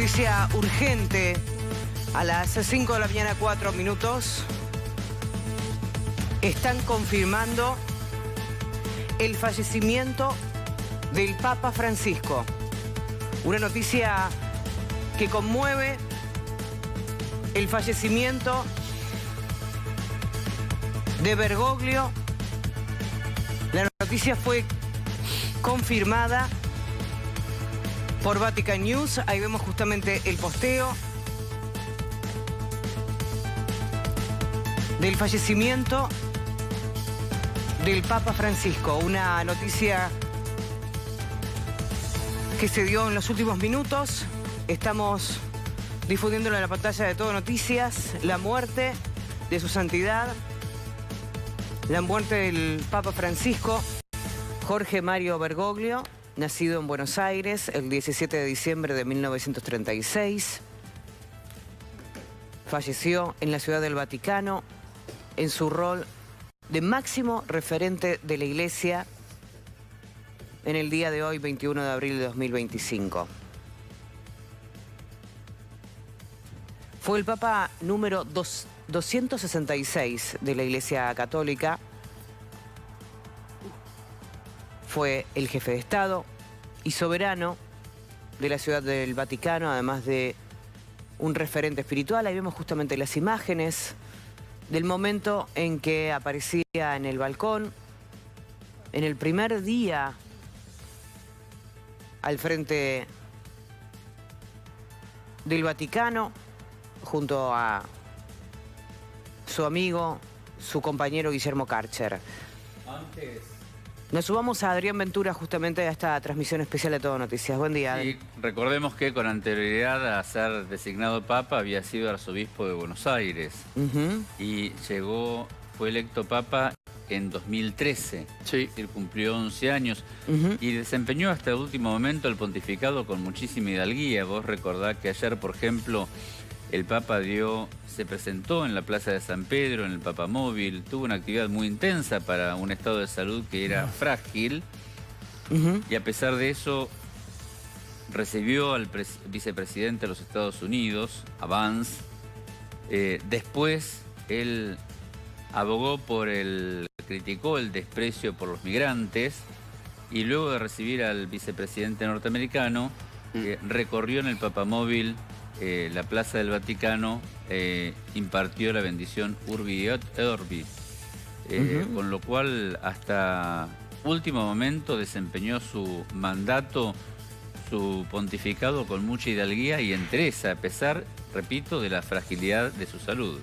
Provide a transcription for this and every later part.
Noticia urgente a las 5 de la mañana, 4 minutos. Están confirmando el fallecimiento del Papa Francisco. Una noticia que conmueve, el fallecimiento de Bergoglio. La noticia fue confirmada por Vatican News. Ahí vemos justamente el posteo del fallecimiento del Papa Francisco. Una noticia que se dio en los últimos minutos. Estamos difundiéndolo en la pantalla de Todo Noticias. La muerte de su santidad, la muerte del Papa Francisco, Jorge Mario Bergoglio, nacido en Buenos Aires el 17 de diciembre de 1936. Falleció en la Ciudad del Vaticano en su rol de máximo referente de la Iglesia en el día de hoy, 21 de abril de 2025. Fue el Papa número 266 de la Iglesia Católica. Fue el jefe de Estado y soberano de la Ciudad del Vaticano, además de un referente espiritual. Ahí vemos justamente las imágenes del momento en que aparecía en el balcón, en el primer día al frente del Vaticano, junto a su amigo, su compañero Guillermo Karcher. Nos subamos a Adrián Ventura justamente a esta transmisión especial de Todo Noticias. Buen día. Sí, recordemos que con anterioridad a ser designado Papa había sido arzobispo de Buenos Aires. Y fue electo Papa en 2013. Sí. Él cumplió 11 años y desempeñó hasta el último momento el pontificado con muchísima hidalguía. Vos recordás que ayer, por ejemplo, el Papa se presentó en la Plaza de San Pedro, en el Papamóvil, tuvo una actividad muy intensa para un estado de salud que era frágil, y a pesar de eso recibió al vicepresidente de los Estados Unidos, a Vance. Después él criticó el desprecio por los migrantes, y luego de recibir al vicepresidente norteamericano, recorrió en el Papamóvil la Plaza del Vaticano, impartió la bendición Urbi et Orbi, con lo cual hasta último momento desempeñó su mandato, su pontificado con mucha hidalguía y entereza, a pesar, repito, de la fragilidad de su salud.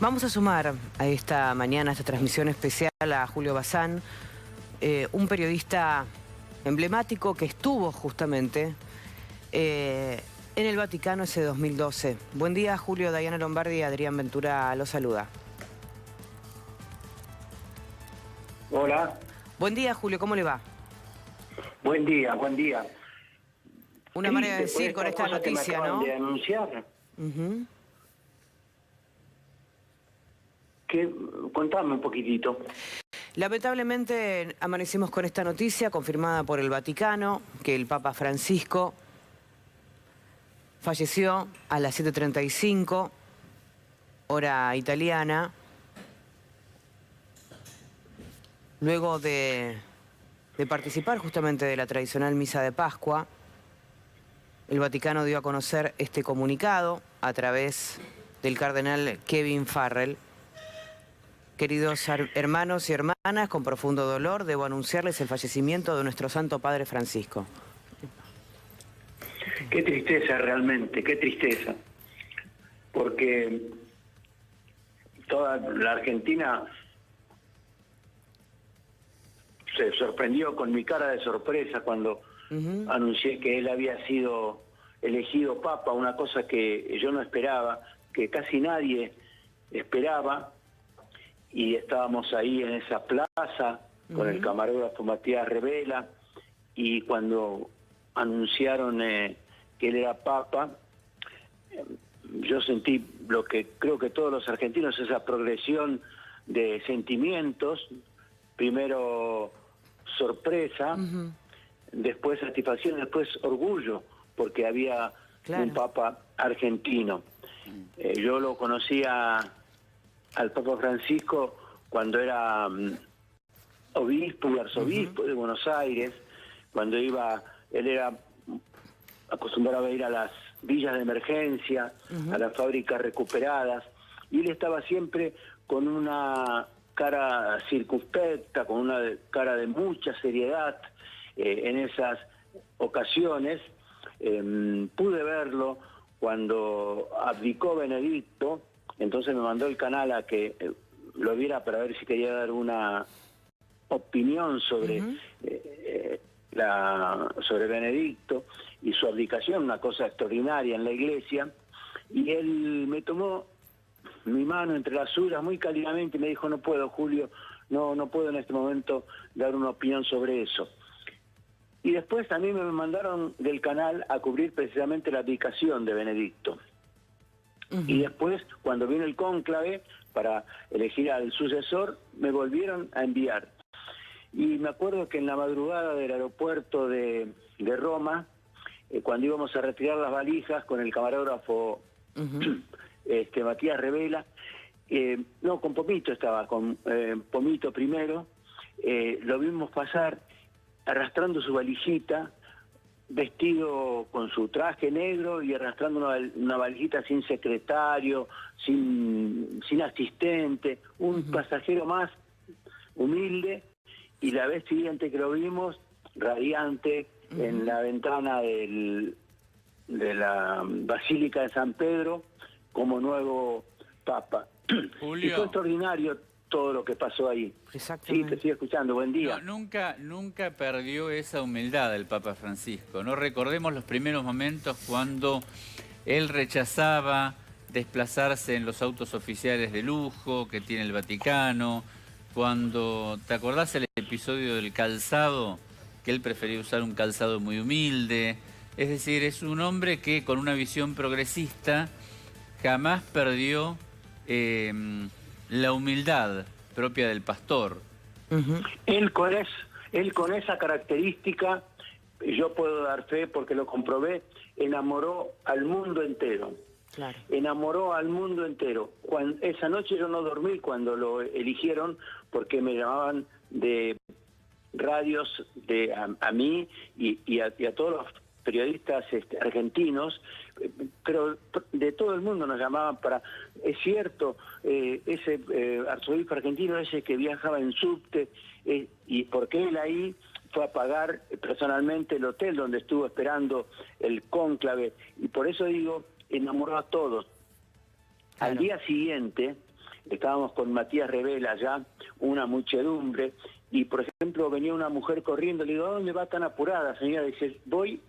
Vamos a sumar a esta mañana, a esta transmisión especial, a Julio Bazán, un periodista emblemático que estuvo justamente en el Vaticano ese 2012. Buen día, Julio. Diana Lombardi y Adrián Ventura lo saluda. Hola. Buen día, Julio. ¿Cómo le va? Buen día, buen día. Una manera de decir con esta noticia, que me ¿no? De anunciar. Contame un poquitito. Lamentablemente amanecimos con esta noticia confirmada por el Vaticano, que el Papa Francisco falleció a las 7:35, hora italiana, luego de participar justamente de la tradicional misa de Pascua. El Vaticano dio a conocer este comunicado a través del cardenal Kevin Farrell. Queridos hermanos y hermanas, con profundo dolor debo anunciarles el fallecimiento de nuestro Santo Padre Francisco. Qué tristeza realmente, qué tristeza. Porque toda la Argentina se sorprendió con mi cara de sorpresa cuando anuncié que él había sido elegido Papa, una cosa que yo no esperaba, que casi nadie esperaba, y estábamos ahí en esa plaza con el camarógrafo Matías Revela, y cuando anunciaron que él era Papa, yo sentí lo que creo que todos los argentinos, esa progresión de sentimientos. Primero sorpresa, después satisfacción, después orgullo, porque había Claro. un papa argentino. Yo lo conocía al Papa Francisco cuando era obispo y arzobispo de Buenos Aires, cuando él era acostumbrado a ir a las villas de emergencia, a las fábricas recuperadas, y él estaba siempre con una cara circunspecta, con una cara de mucha seriedad en esas ocasiones. Pude verlo cuando abdicó Benedicto, entonces me mandó el canal a que lo viera para ver si quería dar una opinión sobre sobre Benedicto y su abdicación, una cosa extraordinaria en la iglesia, y él me tomó mi mano entre las suyas muy cálidamente y me dijo: no puedo, Julio, no puedo en este momento dar una opinión sobre eso. Y después también me mandaron del canal a cubrir precisamente la abdicación de Benedicto. Y después, cuando vino el cónclave para elegir al sucesor, me volvieron a enviar. Y me acuerdo que en la madrugada del aeropuerto de Roma, cuando íbamos a retirar las valijas con el camarógrafo Matías Revela, no, con Pomito estaba, con Pomito primero, lo vimos pasar arrastrando su valijita, vestido con su traje negro y arrastrando una valijita sin secretario, sin asistente, un pasajero más humilde, y la vez siguiente que lo vimos, radiante, en la ventana de la Basílica de San Pedro, como nuevo Papa. Julio. Y fue extraordinario todo lo que pasó ahí. Sí, te estoy escuchando, buen día. No, nunca perdió esa humildad el Papa Francisco. No recordemos los primeros momentos cuando él rechazaba desplazarse en los autos oficiales de lujo que tiene el Vaticano, cuando, ¿te acordás el episodio del calzado? Que él prefería usar un calzado muy humilde. Es decir, es un hombre que con una visión progresista jamás perdió la humildad propia del pastor. Él con esa característica, yo puedo dar fe porque lo comprobé, enamoró al mundo entero. Claro. Enamoró al mundo entero. Esa noche yo no dormí cuando lo eligieron, porque me llamaban de radios a mí y a todos los periodistas argentinos, pero de todo el mundo nos llamaban para... Es cierto, ese arzobispo argentino, ese que viajaba en subte, y porque él ahí fue a pagar personalmente el hotel donde estuvo esperando el cónclave, y por eso digo, enamoró a todos. Claro. Al día siguiente estábamos con Matías Revela ya, una muchedumbre, y por ejemplo venía una mujer corriendo, le digo: ¿a dónde va tan apurada, señora? Dice: voy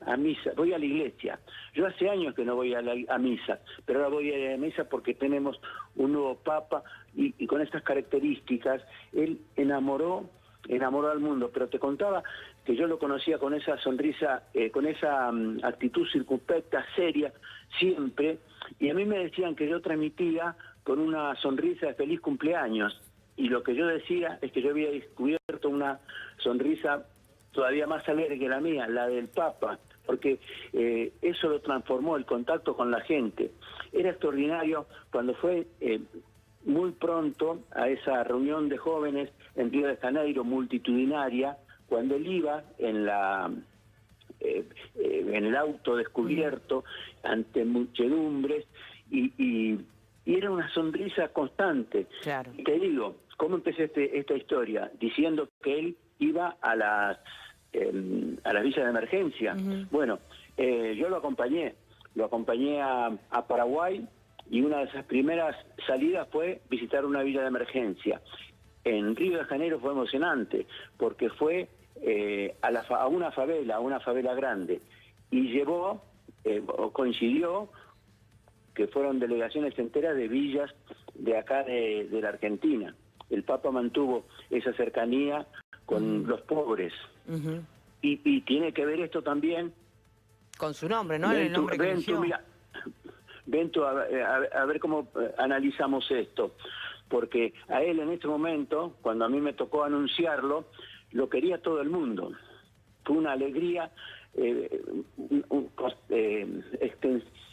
a misa, voy a la iglesia. Yo hace años que no voy a misa, pero ahora voy a la misa porque tenemos un nuevo papa, y con estas características él enamoró al mundo. Pero te contaba que yo lo conocía con esa sonrisa, con esa actitud circunspecta, seria, siempre, y a mí me decían que yo transmitía con una sonrisa de feliz cumpleaños, y lo que yo decía es que yo había descubierto una sonrisa todavía más alegre que la mía, la del Papa, porque eso lo transformó, el contacto con la gente. Era extraordinario cuando fue muy pronto a esa reunión de jóvenes en Río de Janeiro, multitudinaria, cuando él iba en el auto descubierto ante muchedumbres, y era una sonrisa constante. Claro. Y te digo, ¿cómo empecé esta historia? Diciendo que él iba a las villas de emergencia. Bueno, yo lo acompañé a Paraguay, y una de esas primeras salidas fue visitar una villa de emergencia. En Río de Janeiro fue emocionante, porque fue a una favela grande, y llevó, coincidió, que fueron delegaciones enteras de villas de acá de la Argentina. El Papa mantuvo esa cercanía con los pobres. Y tiene que ver esto también... Con su nombre, ¿no? El nombre que eligió. Mira, ven tú a ver cómo analizamos esto. Porque a él en este momento, cuando a mí me tocó anunciarlo, lo quería todo el mundo. Fue una alegría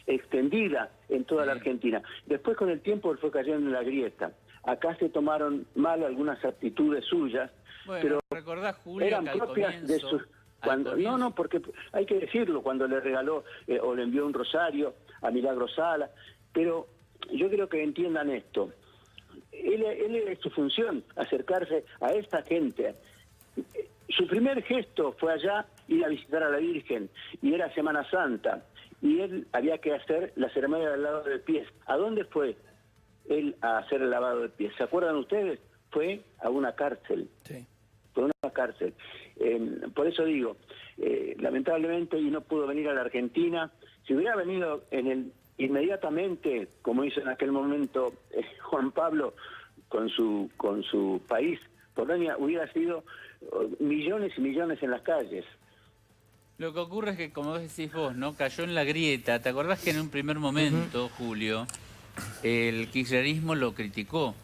extendida en toda la Argentina. Después, con el tiempo, él fue cayendo en la grieta. Acá se tomaron mal algunas actitudes suyas, bueno, pero recordás, Julio, eran que al propias comienzo, de sus... No, porque hay que decirlo, cuando le regaló o le envió un rosario a Milagro Sala, pero yo creo que entiendan esto. Él es su función, acercarse a esta gente. Su primer gesto fue allá ir a visitar a la Virgen, y era Semana Santa, y él había que hacer la ceremonia del lavado de pies. ¿A dónde fue él a hacer el lavado de pies? ¿Se acuerdan ustedes? Fue a una cárcel. Sí. Fue a una cárcel. Por eso digo, lamentablemente, y no pudo venir a la Argentina. Si hubiera venido inmediatamente, como hizo en aquel momento Juan Pablo con su país, Polonia, hubiera sido millones y millones en las calles. Lo que ocurre es que, como decís vos, ¿no? Cayó en la grieta. ¿Te acordás que en un primer momento, Julio, el kirchnerismo lo criticó,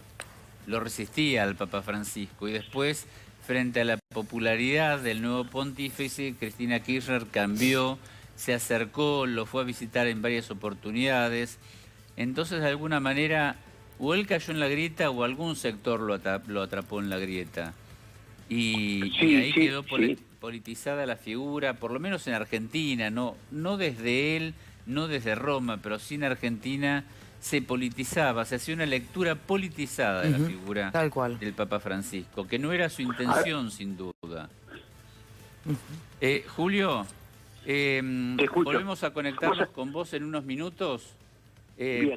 lo resistía al Papa Francisco, y después, frente a la popularidad del nuevo pontífice, Cristina Kirchner cambió, se acercó, lo fue a visitar en varias oportunidades? Entonces, de alguna manera, o él cayó en la grieta o algún sector lo atrapó en la grieta. Y ahí quedó politizada la figura, por lo menos en Argentina, no desde él, no desde Roma, pero sí en Argentina se politizaba, se hacía una lectura politizada de la figura tal cual del Papa Francisco, que no era su intención, sin duda. Julio, volvemos a conectarnos con vos en unos minutos,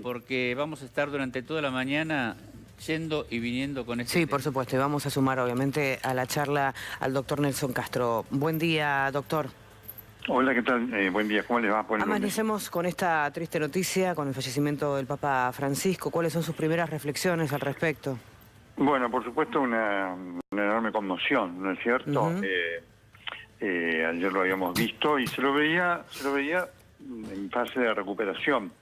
porque vamos a estar durante toda la mañana yendo y viniendo con este Sí, tema. por supuesto, y vamos a sumar obviamente a la charla al doctor Nelson Castro. Buen día, doctor. Hola, ¿qué tal? Buen día, ¿cómo les va? Amanecemos con esta triste noticia, con el fallecimiento del Papa Francisco. ¿Cuáles son sus primeras reflexiones al respecto? Bueno, por supuesto una enorme conmoción, ¿no es cierto? Ayer lo habíamos visto y se lo veía en fase de recuperación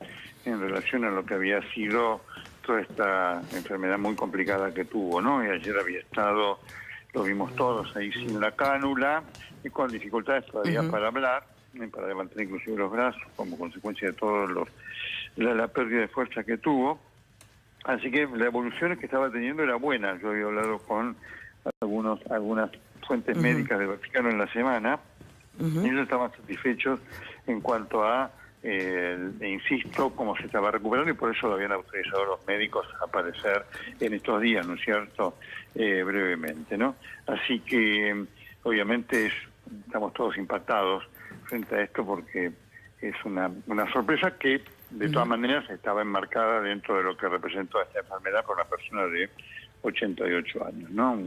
en relación a lo que había sido toda esta enfermedad muy complicada que tuvo, ¿no? Y ayer había estado, lo vimos todos ahí sin la cánula y con dificultades todavía para hablar, para levantar inclusive los brazos, como consecuencia de todo la pérdida de fuerza que tuvo. Así que la evolución que estaba teniendo era buena. Yo había hablado con algunas fuentes médicas del Vaticano en la semana, y ellos estaban satisfechos en cuanto a, insisto, cómo se estaba recuperando, y por eso lo habían autorizado los médicos a aparecer en estos días, ¿no es cierto?, brevemente, ¿no? Así que, obviamente, estamos todos impactados frente a esto, porque es una sorpresa que, de todas maneras, estaba enmarcada dentro de lo que representó esta enfermedad por una persona de 88 años, ¿no?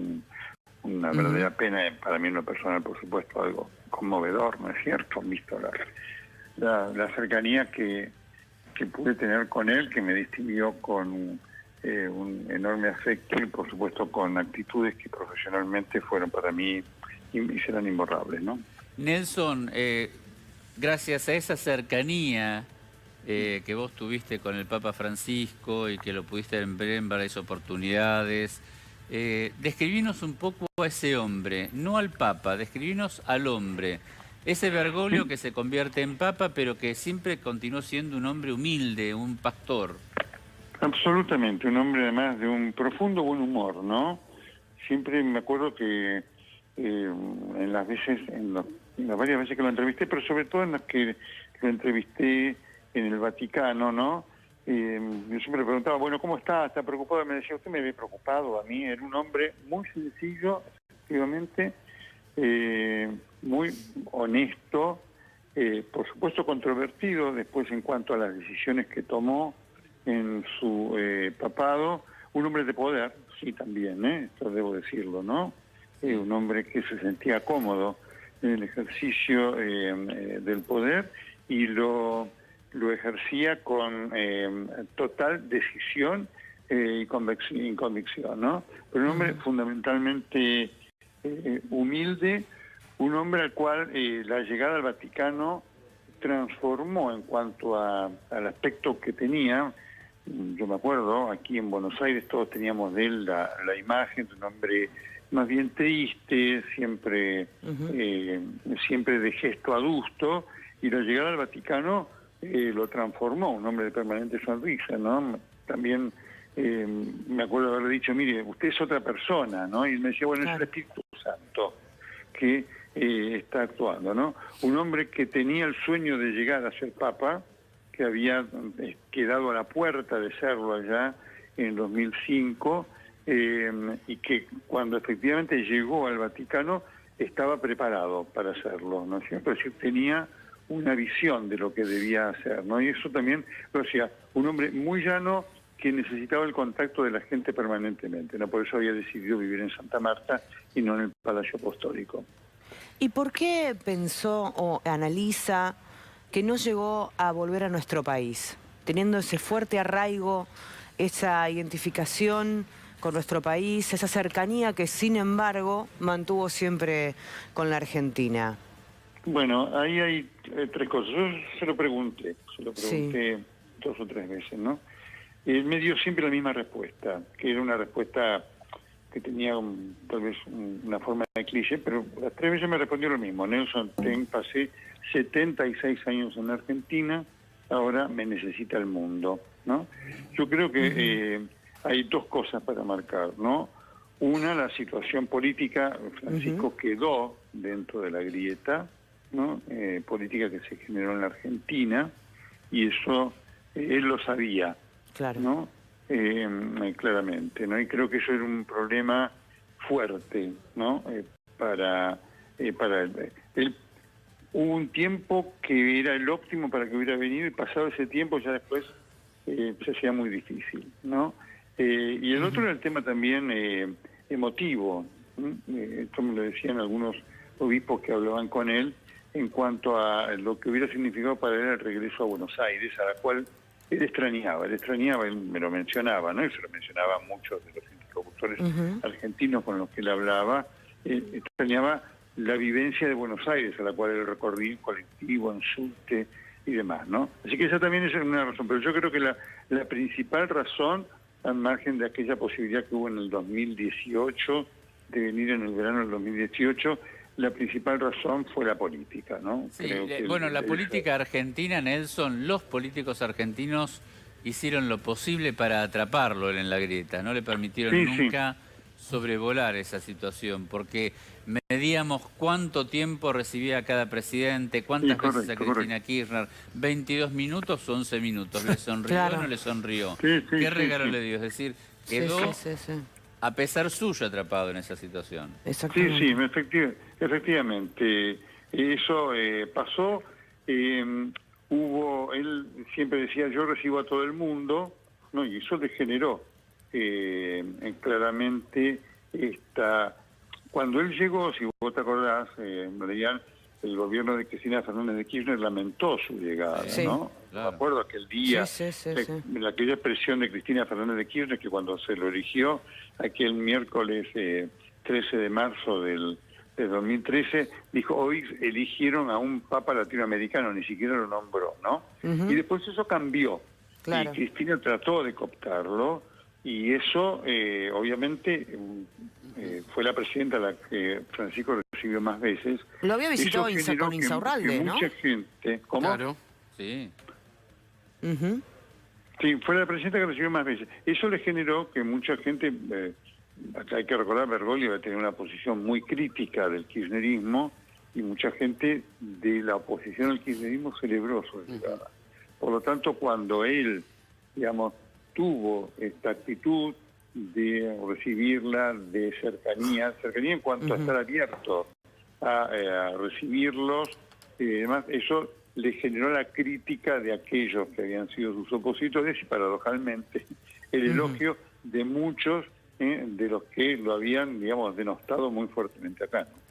Una verdadera pena, para mí en lo personal, por supuesto, algo conmovedor, ¿no es cierto?, visto la cercanía que pude tener con él, que me distinguió con un enorme afecto y, por supuesto, con actitudes que profesionalmente fueron para mí y serán imborrables, ¿no? Nelson, gracias a esa cercanía que vos tuviste con el Papa Francisco y que lo pudiste ver en varias oportunidades, describinos un poco a ese hombre, no al Papa, describinos al hombre. Ese Bergoglio que se convierte en Papa, pero que siempre continuó siendo un hombre humilde, un pastor. Absolutamente, un hombre además de un profundo buen humor, ¿no? Siempre me acuerdo que en las varias veces que lo entrevisté, pero sobre todo en las que lo entrevisté en el Vaticano, ¿no? Yo siempre le preguntaba, bueno, ¿cómo está? ¿Está preocupado? Y me decía, usted me ve preocupado. A mí era un hombre muy sencillo, efectivamente, muy honesto, por supuesto controvertido después en cuanto a las decisiones que tomó en su papado, un hombre de poder, sí también, esto debo decirlo, ¿no? Un hombre que se sentía cómodo en el ejercicio del poder y lo ejercía con total decisión y convicción, ¿no? Pero un hombre fundamentalmente humilde, un hombre al cual la llegada al Vaticano transformó en cuanto al aspecto que tenía. Yo me acuerdo, aquí en Buenos Aires todos teníamos de él la imagen de un hombre más bien triste, siempre, siempre de gesto adusto, y la llegada al Vaticano lo transformó, un hombre de permanente sonrisa, ¿no? También me acuerdo de haberle dicho, mire, usted es otra persona, ¿no? Y él me decía, bueno, es el Espíritu Santo que está actuando, ¿no? Un hombre que tenía el sueño de llegar a ser Papa, que había quedado a la puerta de serlo allá en 2005, y que cuando efectivamente llegó al Vaticano estaba preparado para hacerlo, ¿no es cierto? Es decir, tenía una visión de lo que debía hacer, ¿no? Y eso también lo hacía un hombre muy llano que necesitaba el contacto de la gente permanentemente, ¿no? Por eso había decidido vivir en Santa Marta y no en el Palacio Apostólico. ¿Y por qué pensó o analiza que no llegó a volver a nuestro país, teniendo ese fuerte arraigo, esa identificación con nuestro país, esa cercanía que sin embargo mantuvo siempre con la Argentina? Bueno, ahí hay tres cosas. Yo se lo pregunté Sí. 2 o 3 veces, ¿no? Él me dio siempre la misma respuesta, que era una respuesta que tenía tal vez una forma de cliché, pero las 3 veces me respondió lo mismo. Nelson, pasé 76 años en Argentina, ahora me necesita el mundo, ¿no? Yo creo que hay 2 cosas para marcar, ¿no? Una, la situación política. Francisco quedó dentro de la grieta, ¿no? Política que se generó en la Argentina, y eso él lo sabía, Claro. ¿no? Claramente, ¿no? Y creo que eso era un problema fuerte, ¿no? Para él. Hubo un tiempo que era el óptimo para que hubiera venido, y pasado ese tiempo ya después se hacía muy difícil, ¿no? Y el otro era el tema también emotivo. Esto me lo decían algunos obispos que hablaban con él en cuanto a lo que hubiera significado para él el regreso a Buenos Aires, a la cual él extrañaba, él me lo mencionaba, ¿no? Y se lo mencionaba a muchos de los interlocutores argentinos con los que él hablaba. Extrañaba la vivencia de Buenos Aires, a la cual él recorría en colectivo, en subte y demás, ¿no? Así que esa también es una razón, pero yo creo que la principal razón, al margen de aquella posibilidad que hubo en el 2018, de venir en el verano del 2018, la principal razón fue la política, ¿no? Sí, bueno, la política argentina, Nelson, los políticos argentinos hicieron lo posible para atraparlo en la grieta, no le permitieron nunca sobrevolar esa situación, porque medíamos cuánto tiempo recibía cada presidente, cuántas veces a Cristina Kirchner, 22 minutos o 11 minutos, ¿le sonrió o no le sonrió? ¿Qué regalo le dio? Es decir, quedó a pesar suyo atrapado en esa situación. Sí, efectivamente. Eso pasó. Él siempre decía, yo recibo a todo el mundo, ¿no? Y eso le generó claramente cuando él llegó, si vos te acordás, el gobierno de Cristina Fernández de Kirchner lamentó su llegada, ¿no? Claro. Me acuerdo aquel día, aquella expresión de Cristina Fernández de Kirchner, que cuando se lo eligió, aquel miércoles 13 de marzo de 2013, dijo, hoy eligieron a un papa latinoamericano, ni siquiera lo nombró, ¿no? Y después eso cambió. Claro. Y Cristina trató de cooptarlo, y eso, obviamente, fue la presidenta a la que Francisco recibió más veces. Lo había visitado con Insaurralde, ¿no? Mucha gente... ¿Cómo? Claro, sí. Sí, fue la presidenta que recibió más veces. Eso le generó que mucha gente... acá hay que recordar, Bergoglio va a tener una posición muy crítica del kirchnerismo, y mucha gente de la oposición al kirchnerismo celebró su llegada. Por lo tanto, cuando él, digamos, tuvo esta actitud de recibirla, de cercanía en cuanto a estar abierto a recibirlos y demás, eso le generó la crítica de aquellos que habían sido sus opositores, y paradojalmente el elogio de muchos de los que lo habían, digamos, denostado muy fuertemente acá, ¿no?